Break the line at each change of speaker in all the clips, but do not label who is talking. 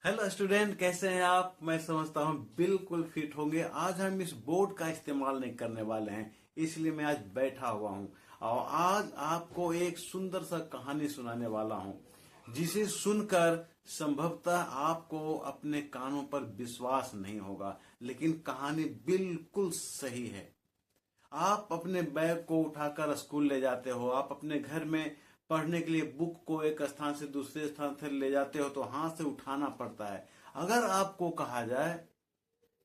Hello student, कैसे हैं आप? मैं समझता हूँ बिल्कुल फिट होंगे। आज हम इस बोर्ड का इस्तेमाल नहीं करने वाले हैं, इसलिए मैं आज बैठा हुआ हूँ और आज आपको एक सुंदर सा कहानी सुनाने वाला हूँ, जिसे सुनकर संभवतः आपको अपने कानों पर विश्वास नहीं होगा, लेकिन कहानी बिल्कुल सही है। आप अपने बैग को उठाकर स्कूल ले जाते हो, आप अपने घर में पढ़ने के लिए बुक को एक स्थान से दूसरे स्थान से ले जाते हो तो हाथ से उठाना पड़ता है। अगर आपको कहा जाए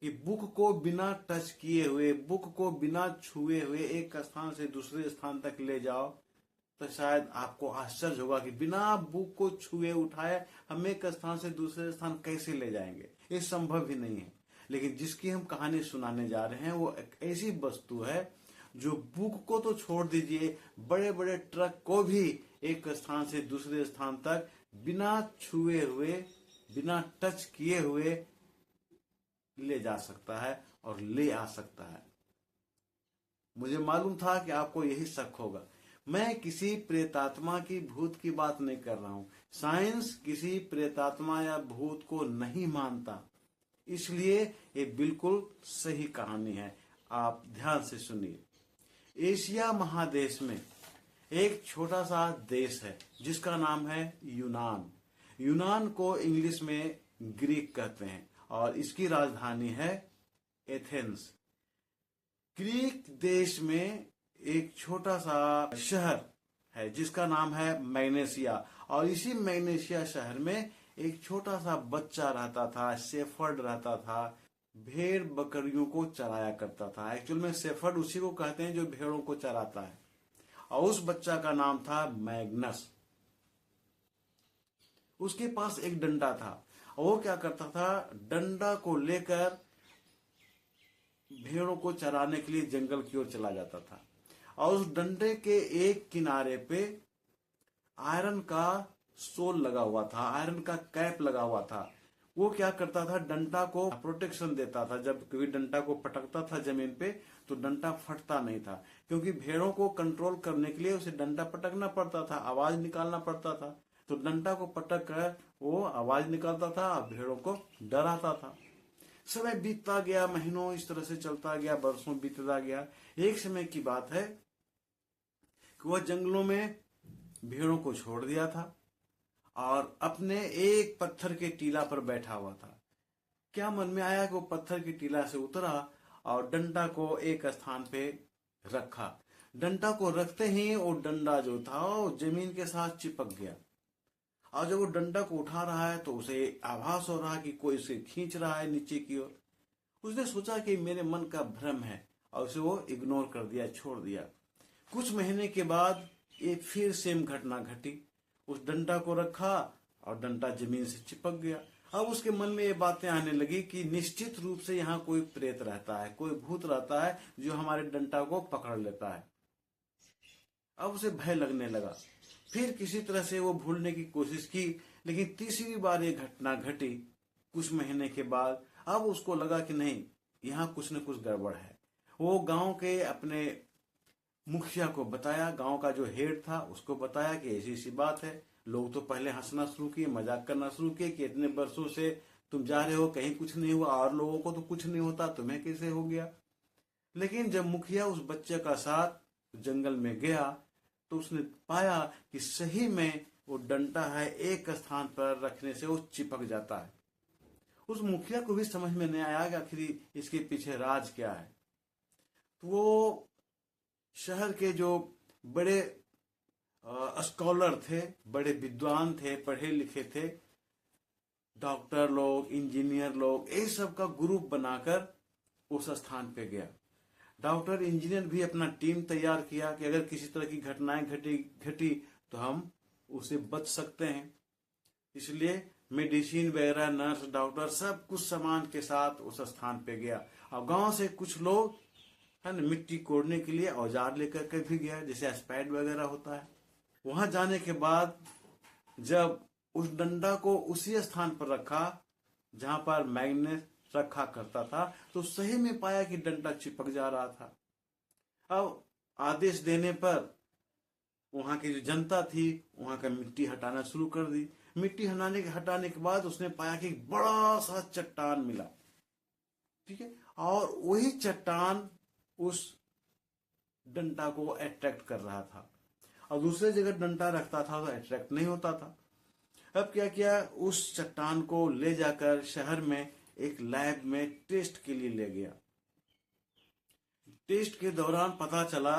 कि बुक को बिना टच किए हुए, बुक को बिना छुए हुए एक स्थान से दूसरे स्थान तक ले जाओ, तो शायद आपको आश्चर्य होगा कि बिना बुक को छुए उठाए हम एक स्थान से दूसरे स्थान कैसे ले जाएंगे। ये संभव ही नहीं है। लेकिन जिसकी हम कहानी सुनाने जा रहे हैं वो एक ऐसी वस्तु है जो बुक को तो छोड़ दीजिए, बड़े बड़े ट्रक को भी एक स्थान से दूसरे स्थान तक बिना छुए हुए, बिना टच किए हुए ले जा सकता है और ले आ सकता है। मुझे मालूम था कि आपको यही शक होगा। मैं किसी प्रेतात्मा की, भूत की बात नहीं कर रहा हूं। साइंस किसी प्रेतात्मा या भूत को नहीं मानता, इसलिए ये बिल्कुल सही कहानी है। आप ध्यान से सुनिए। एशिया महादेश में एक छोटा सा देश है जिसका नाम है यूनान। यूनान को इंग्लिश में ग्रीक कहते हैं और इसकी राजधानी है एथेंस। ग्रीक देश में एक छोटा सा शहर है जिसका नाम है मैग्नेशिया, और इसी मैग्नेशिया शहर में एक छोटा सा बच्चा रहता था, शेफर्ड रहता था, भेड़ बकरियों को चराया करता था। एक्चुअल में शेफर्ड उसी को कहते हैं जो भेड़ों को चराता है, और उस बच्चा का नाम था मैग्नस। उसके पास एक डंडा था और वो क्या करता था, डंडा को लेकर भेड़ों को चराने के लिए जंगल की ओर चला जाता था। और उस डंडे के एक किनारे पे आयरन का सोल लगा हुआ था, आयरन का कैप लगा हुआ था। वो क्या करता था, डंडा को प्रोटेक्शन देता था। जब कभी डंडा को पटकता था जमीन पे तो डंडा फटता नहीं था, क्योंकि भेड़ों को कंट्रोल करने के लिए उसे डंडा पटकना पड़ता था, आवाज निकालना पड़ता था। तो डंडा को पटक कर वो आवाज निकालता था और भेड़ों को डराता था। समय बीतता गया, महीनों इस तरह से चलता गया, बरसों बीतता गया। एक समय की बात है कि वह जंगलों में भेड़ों को छोड़ दिया था और अपने एक पत्थर के टीला पर बैठा हुआ था। क्या मन में आया कि वो पत्थर की टीला से उतरा और डंडा को एक स्थान पे रखा। डंडा को रखते ही वो डंडा जो था वो जमीन के साथ चिपक गया, और जब वो डंडा को उठा रहा है तो उसे आभास हो रहा है कि कोई उसे खींच रहा है नीचे की ओर। उसने सोचा कि मेरे मन का भ्रम है और उसे वो इग्नोर कर दिया, छोड़ दिया। कुछ महीने के बाद ये फिर सेम घटना घटी। उस डंडा को रखा और डंडा जमीन से चिपक गया। अब उसके मन में ये बातें आने लगी कि निश्चित रूप से यहाँ कोई प्रेत रहता है, कोई भूत रहता है जो हमारे डंडा को पकड़ लेता है। अब उसे भय लगने लगा। फिर किसी तरह से वो भूलने की कोशिश की, लेकिन तीसरी बार ये घटना घटी कुछ महीने के बाद। अब उसको लगा कि नहीं, यहाँ कुछ न कुछ गड़बड़ है। वो गांव के अपने मुखिया को बताया, गांव का जो हेड था उसको बताया कि ऐसी ऐसी बात है। लोग तो पहले हंसना शुरू किए, मजाक करना शुरू किए कि इतने वर्षों से तुम जा रहे हो, कहीं कुछ नहीं हुआ, और लोगों को तो कुछ नहीं होता, तुम्हें कैसे हो गया। लेकिन जब मुखिया उस बच्चे का साथ जंगल में गया तो उसने पाया कि सही में वो डंडा है, एक स्थान पर रखने से वो चिपक जाता है। उस मुखिया को भी समझ में नहीं आया कि आखिर इसके पीछे राज क्या है। तो वो शहर के जो बड़े स्कॉलर थे, बड़े विद्वान थे, पढ़े लिखे थे, डॉक्टर लोग, इंजीनियर लोग, ये सब का ग्रुप बनाकर उस स्थान पे गया। डॉक्टर इंजीनियर भी अपना टीम तैयार किया कि अगर किसी तरह की घटनाएं घटी तो हम उसे बच सकते हैं। इसलिए मेडिसिन वगैरह, नर्स, डॉक्टर सब कुछ सामान के साथ उस स्थान पे गया। और गांव से कुछ लोग है ना, मिट्टी कोड़ने के लिए औजार लेकर के भी गया, जैसे स्पैड वगैरह होता है। वहां जाने के बाद जब उस डंडा को उसी स्थान पर रखा जहां पर मैग्नेट रखा करता था, तो सही में पाया कि डंडा चिपक जा रहा था। अब आदेश देने पर वहां की जो जनता थी वहां का मिट्टी हटाना शुरू कर दी। मिट्टी हटाने के बाद उसने पाया कि एक बड़ा सा चट्टान मिला, ठीक है, और वही चट्टान उस डंडा को अट्रैक्ट कर रहा था, और दूसरे जगह डंडा रखता था तो अट्रैक्ट नहीं होता था। अब क्या किया, उस चट्टान को ले जाकर शहर में एक लैब में टेस्ट के लिए ले गया। टेस्ट के दौरान पता चला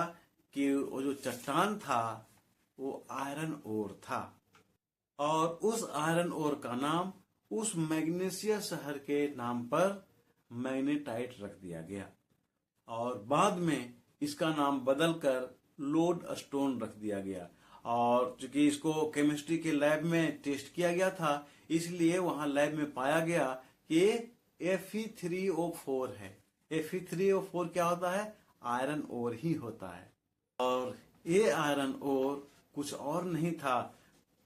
कि वो जो चट्टान था वो आयरन ओर था, और उस आयरन ओर का नाम उस मैग्नीशिया शहर के नाम पर मैग्नेटाइट रख दिया गया, और बाद में इसका नाम बदलकर लोड स्टोन रख दिया गया। और चूंकि इसको केमिस्ट्री के लैब में टेस्ट किया गया था, इसलिए वहां लैब में पाया गया कि Fe3O4 है। Fe3O4 क्या होता है? आयरन ओर ही होता है। और ये आयरन ओर कुछ और नहीं था,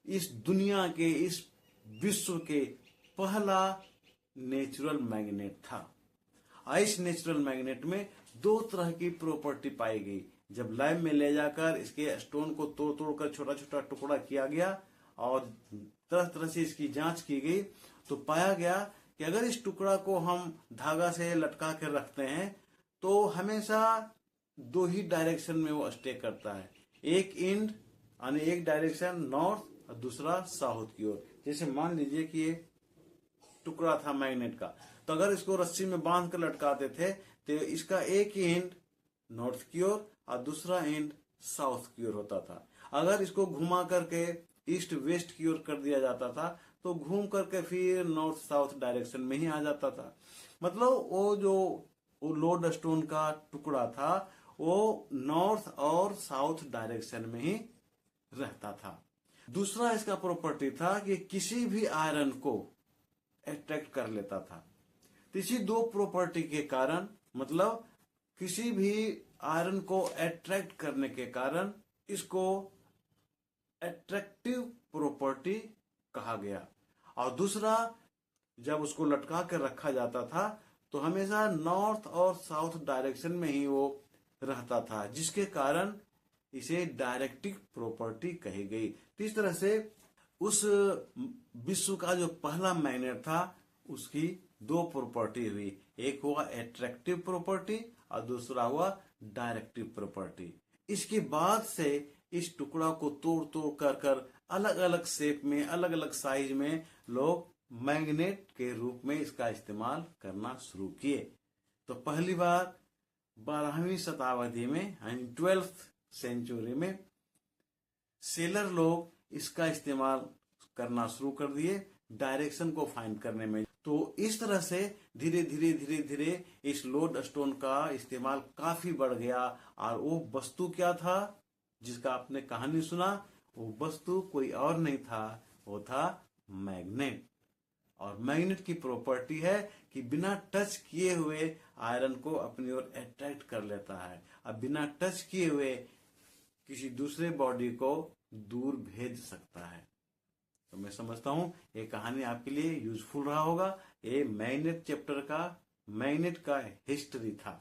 इस दुनिया के, इस विश्व के पहला नेचुरल मैग्नेट था। इस नेचुरल मैग्नेट में दो तरह की प्रॉपर्टी पाई गई। जब लैब में ले जाकर इसके स्टोन को तोड़ तोड़ कर छोटा छोटा टुकड़ा किया गया और तरह तरह से इसकी जांच की गई, तो पाया गया कि अगर इस टुकड़ा को हम धागा से लटका कर रखते हैं तो हमेशा दो ही डायरेक्शन में वो स्टे करता है, एक इंड यानी एक डायरेक्शन नॉर्थ और दूसरा साउथ की ओर। जैसे मान लीजिए कि ये टुकड़ा था मैग्नेट का, तो अगर इसको रस्सी में बांध कर लटकाते थे तो इसका एक एंड नॉर्थ की ओर और दूसरा एंड साउथ की ओर होता था। अगर इसको घुमा करके ईस्ट वेस्ट की ओर कर दिया जाता था तो घूम करके फिर नॉर्थ साउथ डायरेक्शन में ही आ जाता था। मतलब वो लोड स्टोन का टुकड़ा था वो नॉर्थ और साउथ डायरेक्शन में ही रहता था। दूसरा इसका प्रॉपर्टी था कि किसी भी आयरन को अट्रैक्ट कर लेता था। तो इसी दो प्रॉपर्टी के कारण, मतलब किसी भी आयरन को अट्रैक्ट करने के कारण इसको अट्रैक्टिव प्रॉपर्टी कहा गया। और दूसरा, जब उसको लटका कर रखा जाता था तो हमेशा नॉर्थ और साउथ डायरेक्शन में ही वो रहता था, जिसके कारण इसे डायरेक्टिव प्रॉपर्टी कही गई। तो इस तरह से उस विश्व का जो पहला मैग्नेट था उसकी दो प्रॉपर्टी हुई, एक हुआ एट्रैक्टिव प्रॉपर्टी और दूसरा हुआ डायरेक्टिव प्रॉपर्टी। इसके बाद से इस टुकड़ा को तोड़ तोड़ कर अलग अलग शेप में, अलग अलग साइज में लोग मैग्नेट के रूप में इसका इस्तेमाल करना शुरू किए। तो पहली बार 12वीं शताब्दी में यानी 12th सेंचुरी में सेलर लोग इसका इस्तेमाल करना शुरू कर दिए डायरेक्शन को फाइंड करने में। तो इस तरह से धीरे धीरे इस लोड स्टोन का इस्तेमाल काफी बढ़ गया। और वो वस्तु क्या था जिसका आपने कहानी सुना, वो वस्तु कोई और नहीं था, वो था मैग्नेट। और मैग्नेट की प्रॉपर्टी है कि बिना टच किए हुए आयरन को अपनी ओर अट्रैक्ट कर लेता है, अब बिना टच किए हुए किसी दूसरे बॉडी को दूर भेज सकता है। तो मैं समझता हूं ये कहानी आपके लिए यूजफुल रहा होगा। ये मैग्नेट चैप्टर का, मैग्नेट का हिस्ट्री था।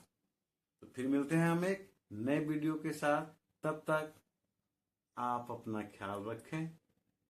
तो फिर मिलते हैं हम एक नए वीडियो के साथ। तब तक आप अपना ख्याल रखें।